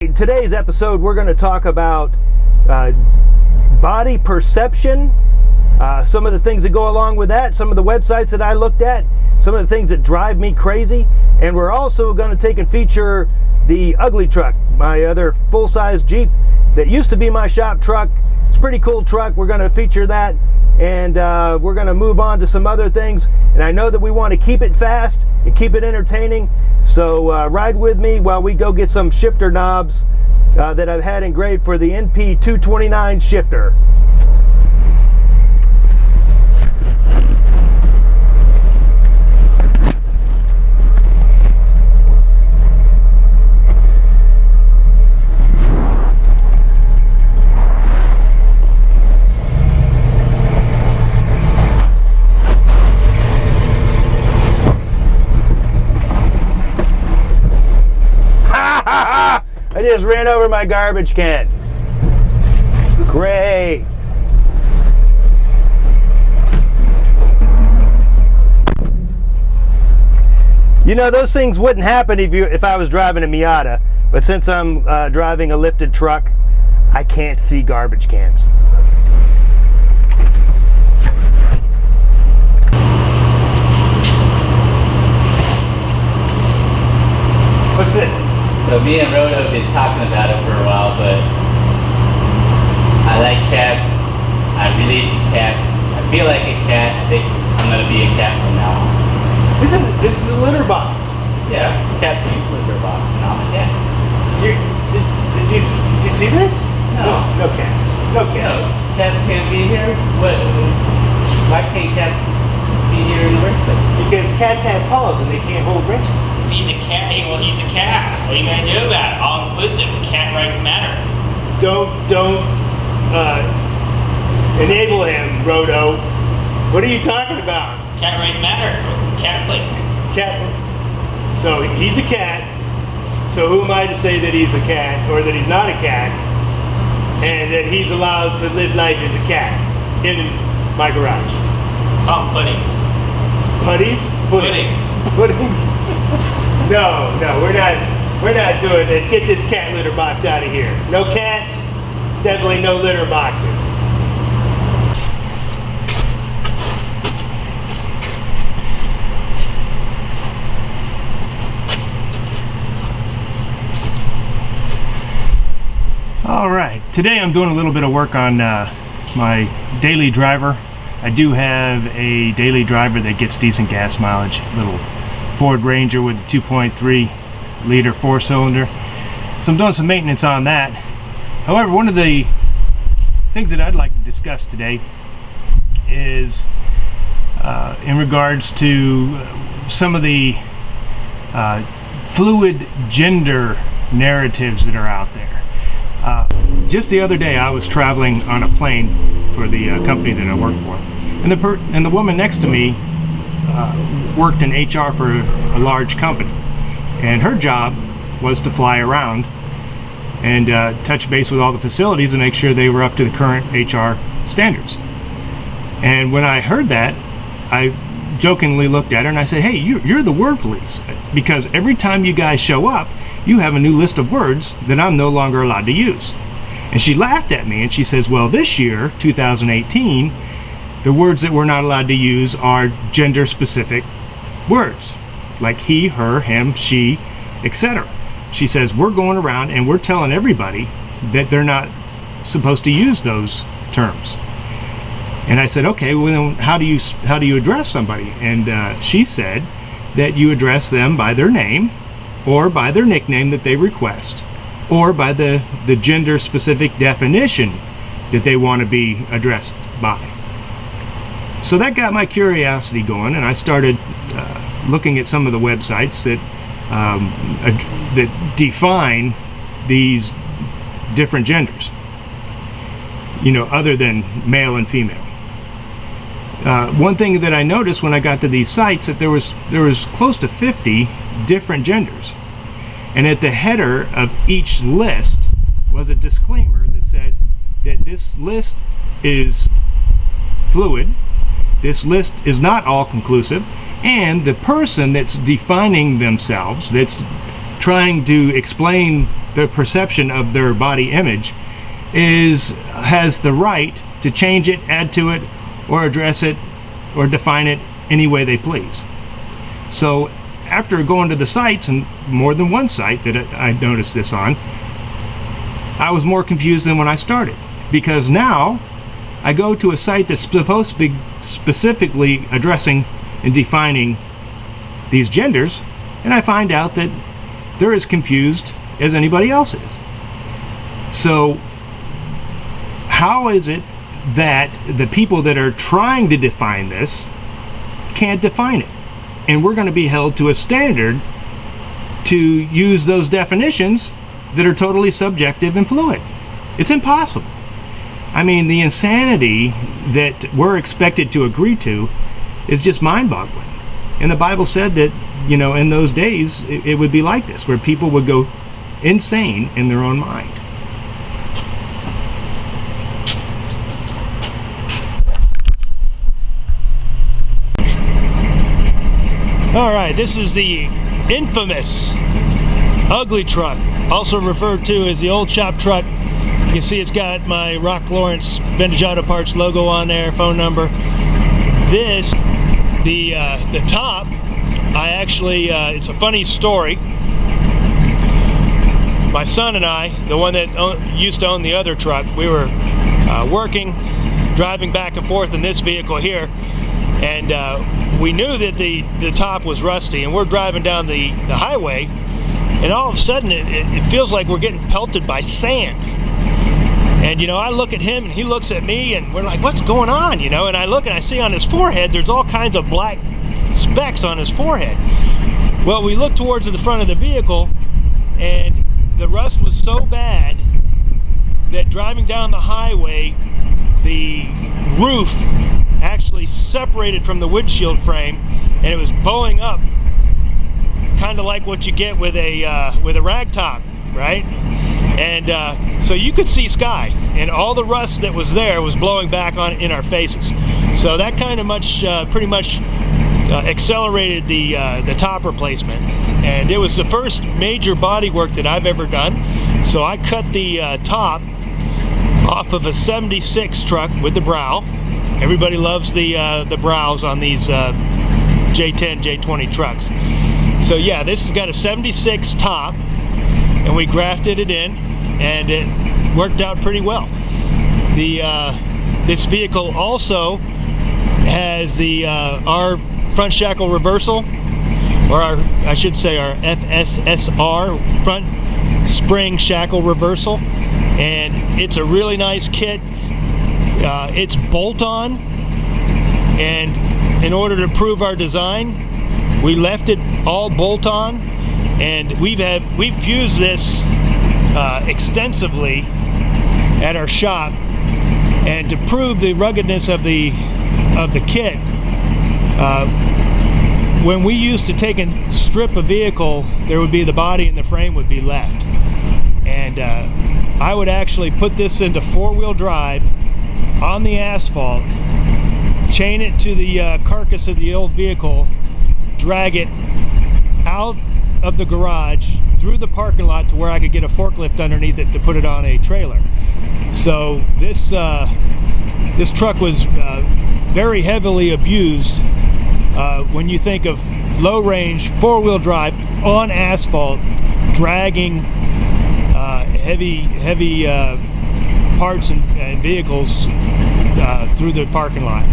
In today's episode, we're going to talk about body perception, some of the things that go along with that, some of the websites that I looked at, some of the things that drive me crazy, and we're also going to take and feature the ugly truck, my other full-size Jeep that used to be my shop truck. It's a pretty cool truck. We're going to feature that, and we're going to move on to some other things. And I know that we want to keep it fast and keep it entertaining, so ride with me while we go get some shifter knobs that I've had engraved for the NP229 shifter. I just ran over my garbage can. Great. You know, those things wouldn't happen if I was driving a Miata, but since I'm driving a lifted truck, I can't see garbage cans. What's this? So me and Roto have been talking about it for a while, but I like cats. I relate to cats. I feel like a cat. I think I'm gonna be a cat from now on. This is a litter box. Yeah, cats use litter box, and I'm a cat. Did you see this? No. No cats. No cats. No, cats can't be here. What? Why can't cats be here in the first place? Because cats have paws and they can't hold wrenches. He's a cat. Well, he's a cat. What are you gonna do about it? All inclusive. Cat rights matter. Don't enable him, Roto. What are you talking about? Cat rights matter. Cat place. Cat. So he's a cat. So who am I to say that he's a cat or that he's not a cat, and that he's allowed to live life as a cat in my garage? Call them puddings. Putties? Puddings. Puddings? No, we're not doing this. Get this cat litter box out of here. No cats, definitely no litter boxes. All right, today I'm doing a little bit of work on my daily driver. I do have a daily driver that gets decent gas mileage, little Ford Ranger with a 2.3 liter 4-cylinder. So I'm doing some maintenance on that. However, one of the things that I'd like to discuss today is in regards to some of the fluid gender narratives that are out there. Just the other day I was traveling on a plane for the company that I work for, and the woman next to me worked in HR for a large company, and her job was to fly around and touch base with all the facilities and make sure they were up to the current HR standards. And when I heard that, I jokingly looked at her and I said, hey, you're the word police, because every time you guys show up you have a new list of words that I'm no longer allowed to use. And she laughed at me and she says, well, this year, 2018, the words that we're not allowed to use are gender specific words, like he, her, him, she, etc. She says, we're going around and we're telling everybody that they're not supposed to use those terms. And I said, okay, well, then how do you address somebody? And she said that you address them by their name, or by their nickname that they request, or by the gender specific definition that they want to be addressed by. So that got my curiosity going, and I started looking at some of the websites that define these different genders, you know, other than male and female. One thing that I noticed when I got to these sites, that there was close to 50 different genders, and at the header of each list was a disclaimer that said that this list is fluid, this list is not all conclusive, and the person that's defining themselves, that's trying to explain the perception of their body image has the right to change it, add to it, or address it, or define it any way they please. So after going to the sites, and more than one site that I noticed this on, I was more confused than when I started, because now I go to a site that's supposed to be specifically addressing and defining these genders, and I find out that they're as confused as anybody else is. So how is it that the people that are trying to define this can't define it? And we're going to be held to a standard to use those definitions that are totally subjective and fluid. It's impossible. I mean, the insanity that we're expected to agree to is just mind-boggling. And the Bible said that, you know, in those days it would be like this, where people would go insane in their own mind. All right, this is the infamous ugly truck, also referred to as the old shop truck. You can see it's got my Rock Lawrence Vintage Auto Parts logo on there, phone number. This, the top, I actually, it's a funny story. My son and I, the one that used to own the other truck, we were working, driving back and forth in this vehicle here, and we knew that the top was rusty, and we're driving down the highway, and all of a sudden it feels like we're getting pelted by sand. And, you know, I look at him and he looks at me, and we're like, what's going on, you know? And I look and I see on his forehead there's all kinds of black specks on his forehead. Well, we look towards the front of the vehicle, and the rust was so bad that driving down the highway, the roof actually separated from the windshield frame, and it was bowing up, kind of like what you get with a rag top, right? And so you could see sky, and all the rust that was there was blowing back in our faces. So that kind of pretty much accelerated the top replacement, and it was the first major body work that I've ever done. So I cut the top off of a 76 truck with the brow. Everybody loves the brows on these J10, J20 trucks. So yeah, this has got a 76 top, and we grafted it in, and it worked out pretty well. This vehicle also has our front shackle reversal, or I should say our FSSR, front spring shackle reversal, and it's a really nice kit. It's bolt-on, and in order to prove our design, we left it all bolt-on, and we've used this extensively at our shop, and to prove the ruggedness of the kit, when we used to take and strip a vehicle, there would be the body and the frame would be left, and I would actually put this into four-wheel drive on the asphalt, chain it to the carcass of the old vehicle, drag it out of the garage through the parking lot to where I could get a forklift underneath it to put it on a trailer. So this truck was very heavily abused when you think of low range four-wheel drive on asphalt, dragging heavy parts and vehicles through the parking lot.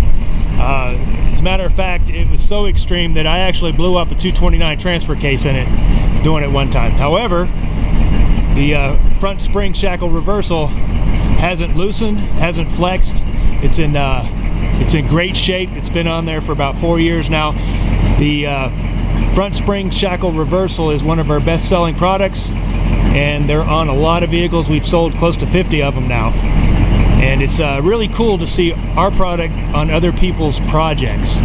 As a matter of fact, it was so extreme that I actually blew up a 229 transfer case in it doing it one time. However, the front spring shackle reversal hasn't loosened, hasn't flexed. It's in great shape. It's been on there for about 4 years now. The front spring shackle reversal is one of our best-selling products, and they're on a lot of vehicles. We've sold close to 50 of them now, and it's really cool to see our product on other people's projects,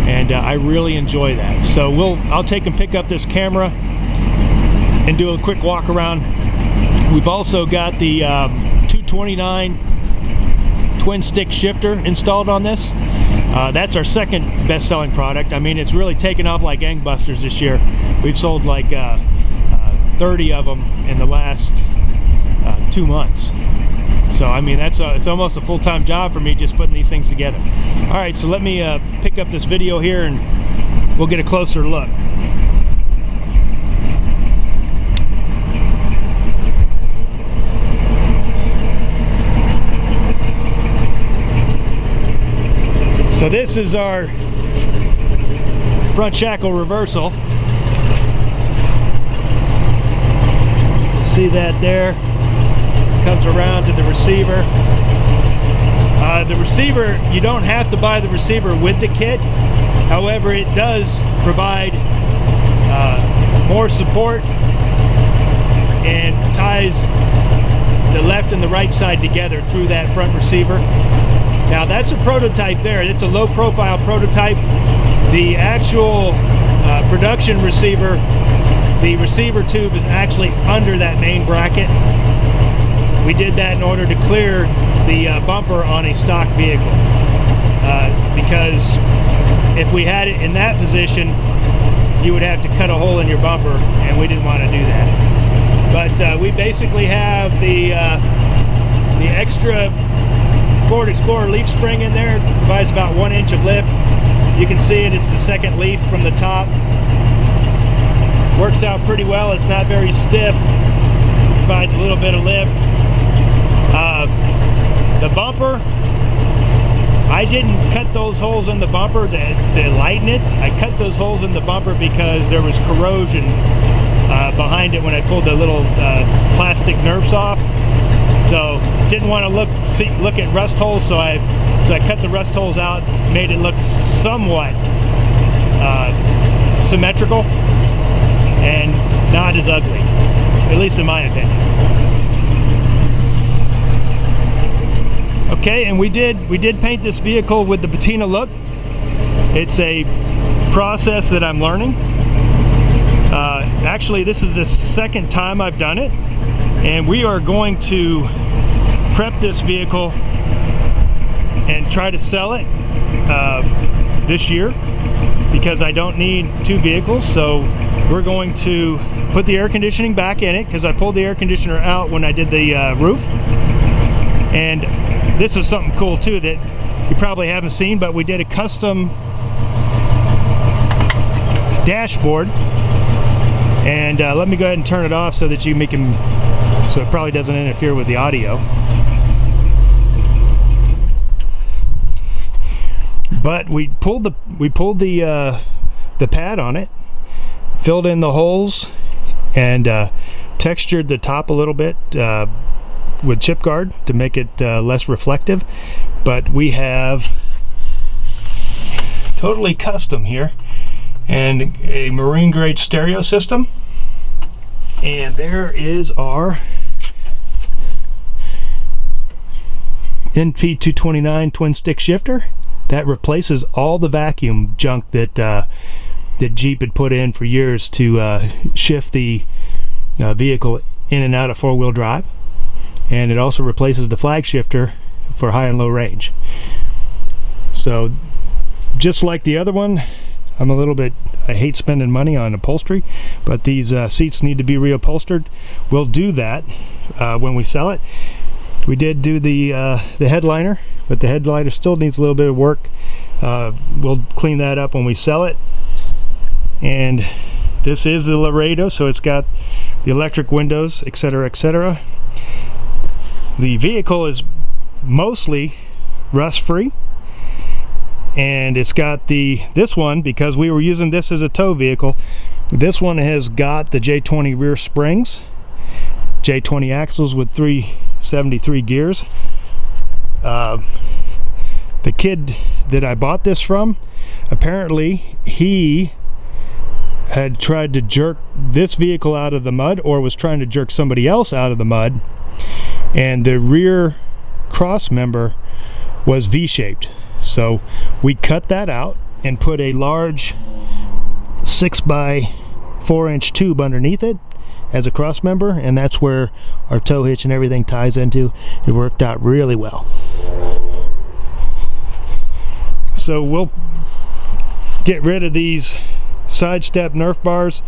and I really enjoy that. So I'll take and pick up this camera and do a quick walk around. We've also got the 229 twin stick shifter installed on this. That's our second best-selling product. I mean, it's really taken off like gangbusters this year. We've sold like 30 of them in the last 2 months. So I mean, it's almost a full-time job for me just putting these things together. All right, so let me pick up this video here and we'll get a closer look. So this is our front shackle reversal. See that there? Comes around to the receiver. The receiver, you don't have to buy the receiver with the kit. However, it does provide more support and ties the left and the right side together through that front receiver. Now that's a prototype there. It's a low profile prototype. The actual production receiver, the receiver tube is actually under that main bracket. We did that in order to clear the bumper on a stock vehicle. Because if we had it in that position, you would have to cut a hole in your bumper, and we didn't want to do that. But we basically have the extra Ford Explorer leaf spring in there. It provides about 1 inch of lift. You can see it, it's the second leaf from the top. Works out pretty well. It's not very stiff. Provides a little bit of lift. The bumper, I didn't cut those holes in the bumper to lighten it. I cut those holes in the bumper because there was corrosion behind it when I pulled the little plastic nerfs off. So didn't want to look at rust holes, so I cut the rust holes out, made it look somewhat symmetrical and not as ugly, at least in my opinion. Okay, and we did paint this vehicle with the patina look. It's a process that I'm learning. Actually, this is the second time I've done it, and we are going to prep this vehicle and try to sell it this year, because I don't need 2 vehicles. So we're going to put the air conditioning back in it, because I pulled the air conditioner out when I did the roof. And this is something cool too that you probably haven't seen, but we did a custom dashboard. And let me go ahead and turn it off so that you can, so it probably doesn't interfere with the audio. But we pulled the pad on it, filled in the holes, and textured the top a little bit with chip guard to make it less reflective. But we have totally custom here, and a marine grade stereo system. And there is our NP229 twin stick shifter that replaces all the vacuum junk that that Jeep had put in for years to shift the vehicle in and out of 4-wheel drive. And it also replaces the flag shifter for high and low range. So just like the other one, I hate spending money on upholstery, but these seats need to be reupholstered. We'll do that when we sell it. We did do the headliner, but the headliner still needs a little bit of work. We'll clean that up when we sell it. And this is the Laredo, so it's got the electric windows, etc., etc. The vehicle is mostly rust-free, and it's got this one, because we were using this as a tow vehicle, this one has got the J20 rear springs, J20 axles with 373 gears. The kid that I bought this from, apparently he had tried to jerk this vehicle out of the mud, or was trying to jerk somebody else out of the mud, and the rear cross member was V-shaped. So we cut that out and put a large 6x4 inch tube underneath it as a cross member, and that's where our tow hitch and everything ties into. It worked out really well. So we'll get rid of these side step Nerf bars,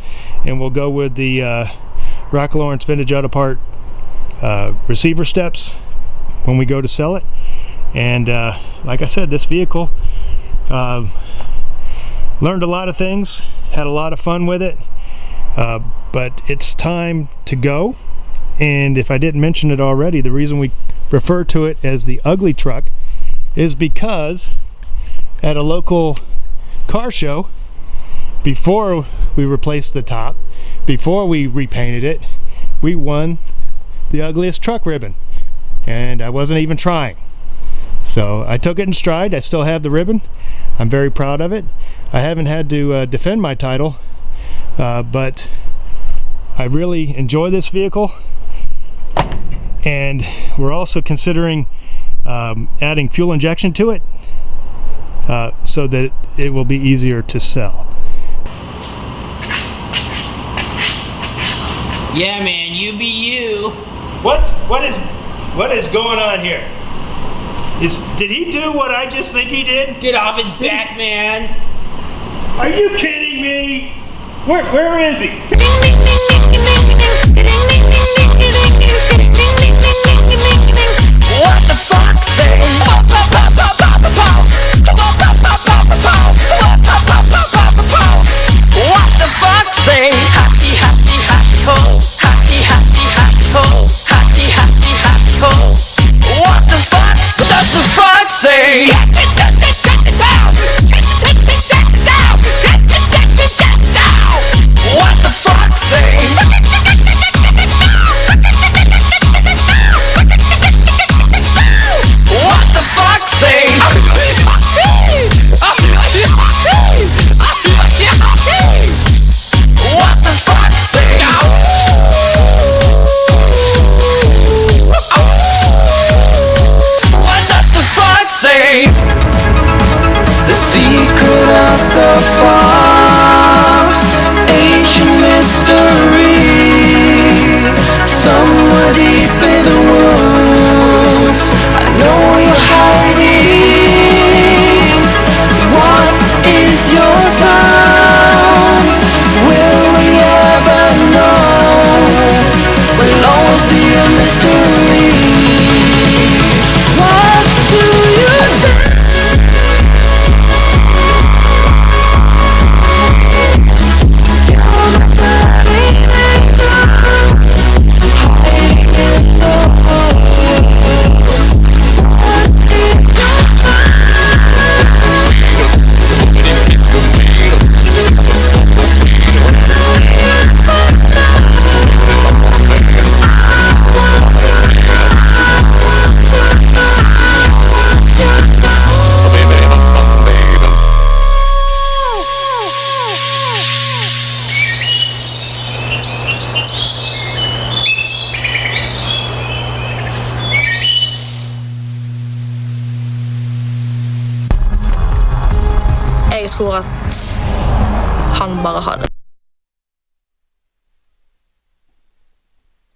and we'll go with the Rock Lawrence Vintage Auto Part receiver steps when we go to sell it. And like I said, this vehicle, learned a lot of things, had a lot of fun with it, but it's time to go. And if I didn't mention it already, the reason we refer to it as the ugly truck is because at a local car show, before we replaced the top, before we repainted it, we won the ugliest truck ribbon, and I wasn't even trying. So I took it in stride. I still have the ribbon. I'm very proud of it. I haven't had to defend my title, but I really enjoy this vehicle, and we're also considering adding fuel injection to it so that it will be easier to sell. Yeah, man, you be you. What is going on here? Did he do what I just think he did? Get off his back, man. Are you kidding me? Where is he? What the fuck say? What the fuck say? Happy, happy, happy ho. Happy, happy, happy ho. Happy, happy, happy ho. What the fuck does the fuck say? What the fuck say? What the fuck say? What the fuck say? What does the fuck say? The secret of the fox, ancient mystery, somewhere deep in the woods, I know you're hiding. What is your sound? Will we ever know? Will always be a mystery. What do you say? Jeg tror at han bare har det.